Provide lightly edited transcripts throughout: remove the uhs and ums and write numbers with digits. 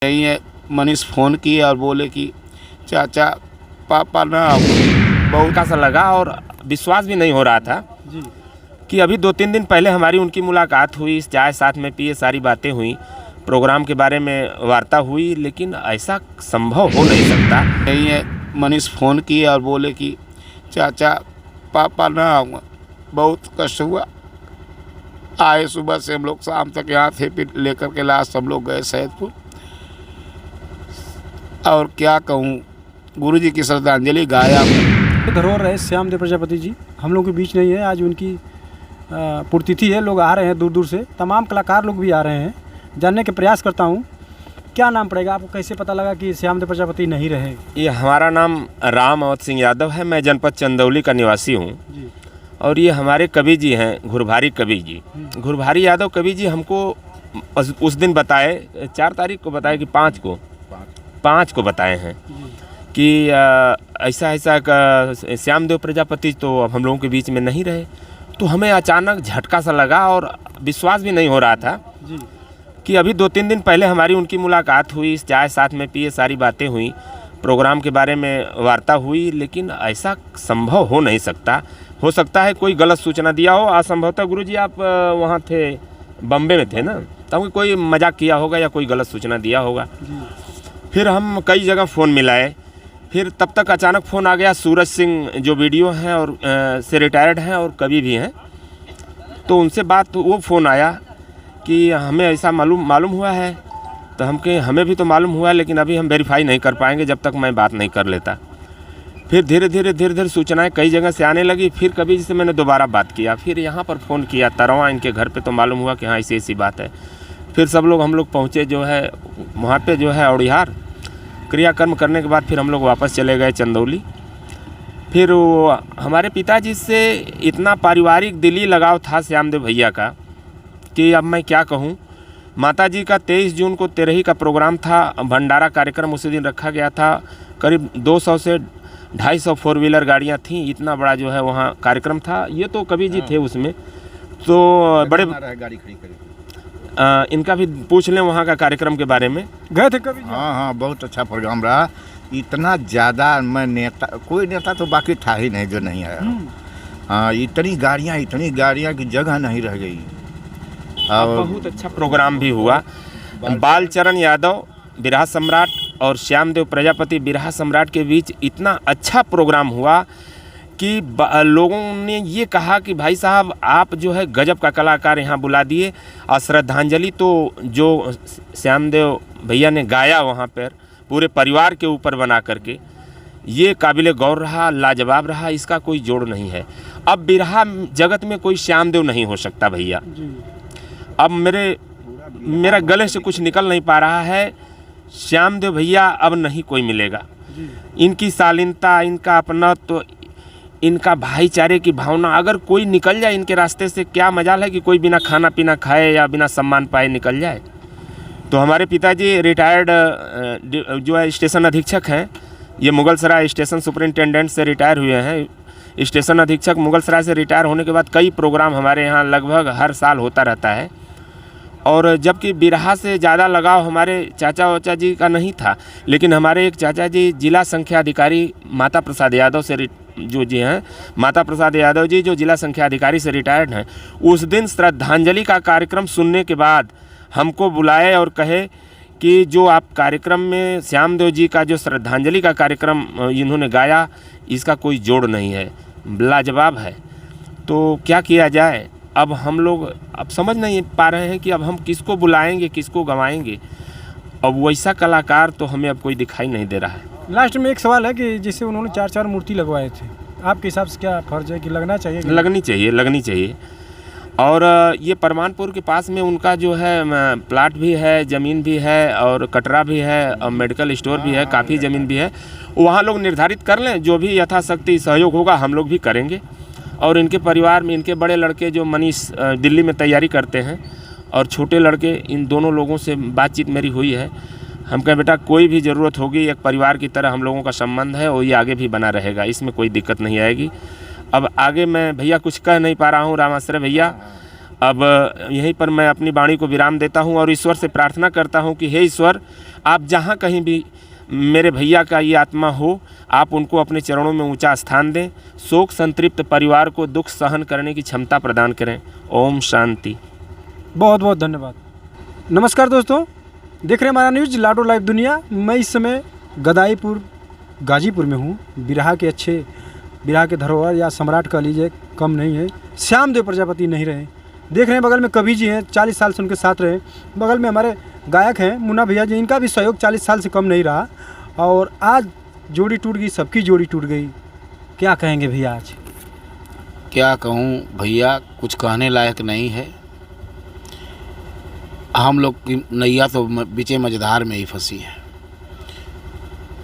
यही है। मनीष फ़ोन किए और बोले कि चाचा पापा ना बहुत का सा लगा और विश्वास भी नहीं हो रहा था जी। कि अभी 2-3 दिन पहले हमारी उनकी मुलाकात हुई, चाय साथ में पिए, सारी बातें हुई, प्रोग्राम के बारे में वार्ता हुई, लेकिन ऐसा संभव हो नहीं सकता। यही है। मनीष फ़ोन किए और बोले कि चाचा पापा ना बहुत कष्ट हुआ। आए सुबह से हम लोग शाम तक यहाँ थे, फिर लेकर के लास्ट हम लोग गए सैदपुर। और क्या कहूँ, गुरुजी की श्रद्धांजलि गाया। धरोहर रहे श्यामदेव प्रजापति जी हम लोग के बीच नहीं है। आज उनकी पुण्यतिथि है। लोग आ रहे हैं दूर दूर से, तमाम कलाकार लोग भी आ रहे हैं। जानने के प्रयास करता हूँ क्या नाम पड़ेगा आपको, कैसे पता लगा कि श्यामदेव प्रजापति नहीं रहे? ये हमारा नाम राम अवध सिंह यादव है। मैं जनपद चंदौली का निवासी हूँ जी। और ये हमारे कवि जी हैं, घुरभारी कवि जी। घुरभारी यादव कवि जी हमको उस दिन बताए, 4 तारीख को बताए कि 5 को बताए हैं कि ऐसा श्यामदेव प्रजापति तो अब हम लोगों के बीच में नहीं रहे। तो हमें अचानक झटका सा लगा और विश्वास भी नहीं हो रहा था जी। कि अभी 2-3 दिन पहले हमारी उनकी मुलाकात हुई, चाय साथ में पिए, सारी बातें हुई, प्रोग्राम के बारे में वार्ता हुई, लेकिन ऐसा संभव हो नहीं सकता। हो सकता है कोई गलत सूचना दिया हो। असंभवतः गुरुजी आप वहाँ थे, बम्बे में थे ना, तब कोई मजाक किया होगा या कोई गलत सूचना दिया होगा। फिर हम कई जगह फ़ोन मिलाए, फिर तब तक अचानक फ़ोन आ गया सूरज सिंह जो वीडियो हैं और से रिटायर्ड हैं और कवि भी हैं। तो उनसे बात, वो फ़ोन आया कि हमें ऐसा मालूम हुआ है। तो हमें भी तो मालूम हुआ है, लेकिन अभी हम वेरीफाई नहीं कर पाएंगे जब तक मैं बात नहीं कर लेता। फिर धीरे धीरे सूचनाएं कई जगह से आने लगी। फिर कभी से मैंने दोबारा बात किया, फिर यहाँ पर फ़ोन किया तरवा इनके घर पे, तो मालूम हुआ कि हाँ ऐसी बात है। फिर हम लोग पहुँचे जो है वहाँ पे जो है औड़िहार, क्रियाकर्म करने के बाद फिर हम लोग वापस चले गए चंदौली। फिर वो हमारे पिताजी से इतना पारिवारिक दिली लगाव था श्यामदेव भैया का कि अब मैं क्या कहूँ। माताजी का 23 जून को तेरही का प्रोग्राम था, भंडारा कार्यक्रम उसी दिन रखा गया था। करीब 200 से 250 4 व्हीलर गाड़ियाँ थीं, इतना बड़ा जो है वहाँ कार्यक्रम था। ये तो कवि जी थे उसमें, तो बड़े गाड़ी खड़ी करी। इनका भी पूछ लें वहाँ का कार्यक्रम के बारे में। गए थे कभी? हाँ, बहुत अच्छा प्रोग्राम रहा। इतना ज़्यादा मैं नेता, कोई नेता तो बाकी था ही नहीं जो नहीं आया। हाँ, इतनी गाड़ियाँ की जगह नहीं रह गई। और बहुत अच्छा प्रोग्राम भी हुआ। बालचरण यादव बिरहा सम्राट और श्यामदेव प्रजापति बिरहा सम्राट के बीच इतना अच्छा प्रोग्राम हुआ कि लोगों ने ये कहा कि भाई साहब आप जो है गजब का कलाकार यहाँ बुला दिए। और श्रद्धांजलि तो जो श्यामदेव भैया ने गाया वहाँ पर पूरे परिवार के ऊपर बना करके, ये काबिले गौर रहा, लाजवाब रहा, इसका कोई जोड़ नहीं है। अब बिरहा जगत में कोई श्यामदेव नहीं हो सकता भैया। अब मेरा गले से कुछ निकल नहीं पा रहा है। श्यामदेव भैया अब नहीं कोई मिलेगा। इनकी शालीनता, इनका अपनत्व, इनका भाईचारे की भावना, अगर कोई निकल जाए इनके रास्ते से, क्या मजाल है कि कोई बिना खाना पीना खाए या बिना सम्मान पाए निकल जाए। तो हमारे पिताजी रिटायर्ड जो है स्टेशन अधीक्षक हैं, ये मुगलसराय स्टेशन सुपरिंटेंडेंट से रिटायर हुए हैं। स्टेशन अधीक्षक मुगलसराय से रिटायर होने के बाद कई प्रोग्राम हमारे यहाँ लगभग हर साल होता रहता है। और जबकि बिरहा से ज़्यादा लगाव हमारे चाचा वाचा जी का नहीं था, लेकिन हमारे एक चाचा जी जिला संख्या अधिकारी माता प्रसाद यादव से माता प्रसाद यादव जी जो जिला संख्या अधिकारी से रिटायर्ड हैं, उस दिन श्रद्धांजलि का कार्यक्रम सुनने के बाद हमको बुलाए और कहे कि जो आप कार्यक्रम में श्यामदेव जी का जो श्रद्धांजलि का कार्यक्रम इन्होंने गाया, इसका कोई जोड़ नहीं है, लाजवाब है। तो क्या किया जाए, अब हम लोग समझ नहीं पा रहे हैं कि अब हम किसको बुलाएंगे, किसको गंवाएंगे। अब वैसा कलाकार तो हमें अब कोई दिखाई नहीं दे रहा है। लास्ट में एक सवाल है कि जैसे उन्होंने 4 मूर्ति लगवाए थे, आपके हिसाब से क्या फर्ज है कि लगना चाहिए? लगनी चाहिए। और ये परमानपुर के पास में उनका जो है प्लाट भी है, ज़मीन भी है और कटरा भी है और मेडिकल स्टोर भी है, काफ़ी ज़मीन भी है। वहाँ लोग निर्धारित कर लें, जो भी यथाशक्ति सहयोग होगा हम लोग भी करेंगे। और इनके परिवार में इनके बड़े लड़के जो मनीष दिल्ली में तैयारी करते हैं और छोटे लड़के, इन दोनों लोगों से बातचीत मेरी हुई है। हम कहें बेटा कोई भी ज़रूरत होगी, एक परिवार की तरह हम लोगों का संबंध है और ये आगे भी बना रहेगा, इसमें कोई दिक्कत नहीं आएगी। अब आगे मैं भैया कुछ कह नहीं पा रहा हूँ, रामाश्रय भैया, अब यहीं पर मैं अपनी वाणी को विराम देता हूं और ईश्वर से प्रार्थना करता हूं कि हे ईश्वर, आप जहां कहीं भी मेरे भैया का ये आत्मा हो, आप उनको अपने चरणों में ऊंचा स्थान दें। शोक संतृप्त परिवार को दुख सहन करने की क्षमता प्रदान करें। ओम शांति। बहुत बहुत धन्यवाद। नमस्कार दोस्तों, देख रहे हैं हमारा न्यूज़ लाडो लाइव दुनिया। मैं इस समय गदाईपुर गाजीपुर में हूँ। बिरहा के धरोहर या सम्राट कह लीजिए, कम नहीं है। श्यामदेव प्रजापति नहीं रहे। देख रहे हैं बगल में कवि जी हैं, 40 साल से उनके साथ रहे। बगल में हमारे गायक हैं मुन्ना भैया जी, इनका भी सहयोग 40 साल से कम नहीं रहा। और आज जोड़ी टूट गई, सबकी जोड़ी टूट गई। क्या कहेंगे भैया आज? क्या कहूँ भैया, कुछ कहने लायक नहीं है। हम लोग की नैया तो बीचे मझधार में ही फंसी है।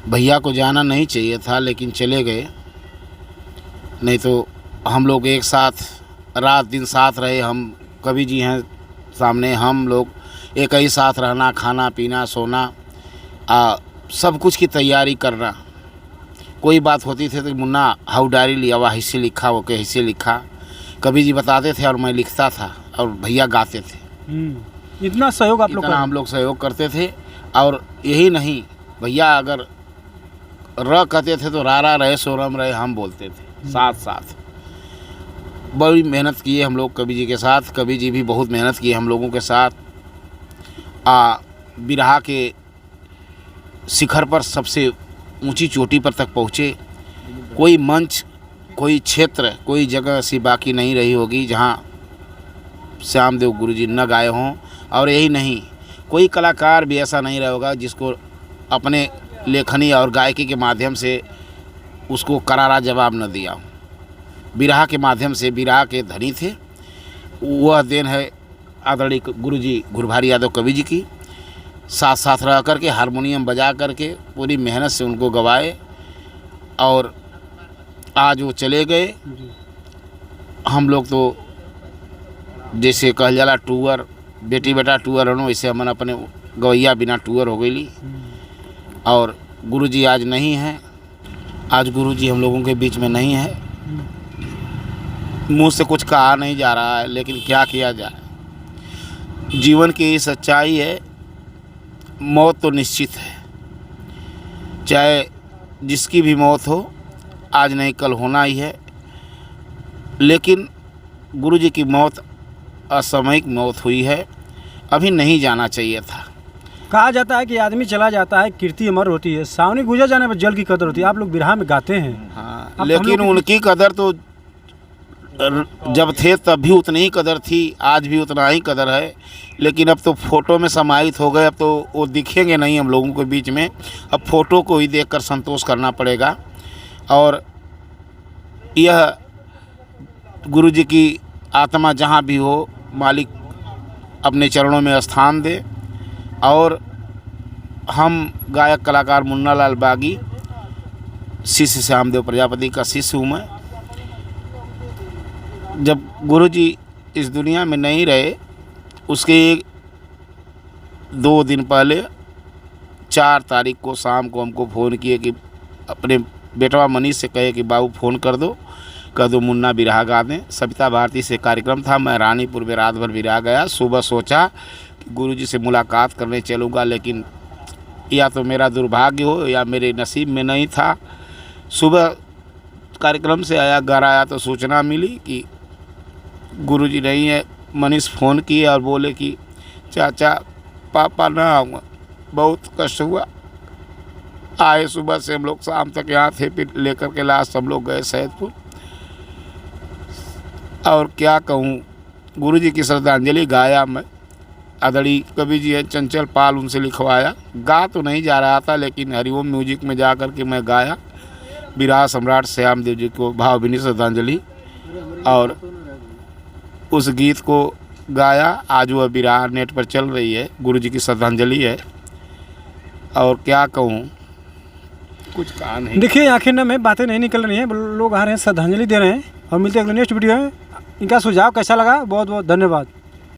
भैया को जाना नहीं चाहिए था, लेकिन चले गए। नहीं तो हम लोग एक साथ रात दिन साथ रहे। हम कवि जी हैं सामने, हम लोग एक ही साथ रहना, खाना पीना सोना, सब कुछ की तैयारी करना। कोई बात होती थी तो मुन्ना हाउ डायरी लिया हुआ, हिस्से लिखा, वो के हिस्से लिखा। कवि जी बताते थे और मैं लिखता था और भैया गाते थे। इतना सहयोग आप लोग, हम लोग सहयोग करते थे। और यही नहीं, भैया अगर कहते थे तो रारा रहे सोरम रहे, हम बोलते थे साथ साथ। बड़ी मेहनत किए हम लोग कवि जी के साथ। कवि जी भी बहुत मेहनत किए हम लोगों के साथ। बिरहा के शिखर पर, सबसे ऊंची चोटी पर तक पहुँचे। कोई मंच, कोई क्षेत्र, कोई जगह ऐसी बाकी नहीं रही होगी जहाँ श्यामदेव गुरुजी न गाए हों। और यही नहीं, कोई कलाकार भी ऐसा नहीं रहेगा जिसको अपने लेखनी और गायकी के माध्यम से उसको करारा जवाब न दिया हो। बिरहा के माध्यम से, बिरहा के धनी थे। वह देन है आदरणीय गुरुजी गुरभारी यादव कवि जी की। साथ साथ रह करके, हारमोनियम बजा करके, पूरी मेहनत से उनको गवाए। और आज वो चले गए। हम लोग तो जैसे कहल जाला टूअर, बेटी बेटा टूअर हनो, वैसे हमन अपने गवैया बिना टूअर हो गई। और गुरुजी आज नहीं हैं। आज गुरुजी हम लोगों के बीच में नहीं है। मुंह से कुछ कहा नहीं जा रहा है, लेकिन क्या किया जाए। जीवन की ये सच्चाई है, मौत तो निश्चित है। चाहे जिसकी भी मौत हो, आज नहीं कल होना ही है। लेकिन गुरुजी की मौत असामयिक मौत हुई है, अभी नहीं जाना चाहिए था। कहा जाता है कि आदमी चला जाता है, कीर्ति अमर होती है। सावनी गुजर जाने पर जल की कदर होती है। आप लोग बिरहा में गाते हैं। हाँ, लेकिन उनकी कदर तो जब थे तब भी उतनी ही कदर थी, आज भी उतना ही कदर है। लेकिन अब तो फ़ोटो में समाहित हो गए। अब तो वो दिखेंगे नहीं हम लोगों के बीच में। अब फ़ोटो को ही देखकर संतोष करना पड़ेगा। और यह गुरुजी की आत्मा जहाँ भी हो, मालिक अपने चरणों में स्थान दे। और हम गायक कलाकार मुन्ना लाल बागी, शिष्य श्यामदेव प्रजापति का शिष्य हूँ मैं। जब गुरुजी इस दुनिया में नहीं रहे, उसके 2 दिन पहले 4 तारीख को शाम को हमको फ़ोन किए कि अपने बेटवा मनीष से कहे कि बाबू फ़ोन कर दो मुन्ना बिरहा गा दें। सविता भारती से कार्यक्रम था। मैं रानीपुर में रात भर बिरहा गया। सुबह सोचा कि गुरुजी से मुलाकात करने चलूँगा, लेकिन या तो मेरा दुर्भाग्य हो या मेरे नसीब में नहीं था। सुबह कार्यक्रम से आया, घर आया तो सूचना मिली कि गुरुजी नहीं है। मनीष फ़ोन किए और बोले कि चाचा पापा ना आऊँगा, बहुत कष्ट हुआ। आए सुबह से हम लोग शाम तक यहाँ थे, फिर लेकर के लास्ट हम लोग गए सैदपुर। और क्या कहूँ, गुरुजी की श्रद्धांजलि गाया मैं। आदरणीय कवि जी है चंचल पाल, उनसे लिखवाया। गा तो नहीं जा रहा था, लेकिन हरिओम म्यूजिक में जा कर के मैं गाया बिरहा सम्राट श्यामदेव जी को भावभीनी श्रद्धांजलि। और उस गीत को गाया। आज वह बिरहा नेट पर चल रही है, गुरुजी की श्रद्धांजलि है। और क्या कहूँ, कुछ कहा नहीं। देखिए, आखिर में बातें नहीं निकल रही हैं, लोग आ रहे हैं, श्रद्धांजलि दे रहे हैं। और मिलते हैं अगले नेक्स्ट वीडियो में। इनका सुझाव कैसा लगा, बहुत बहुत धन्यवाद।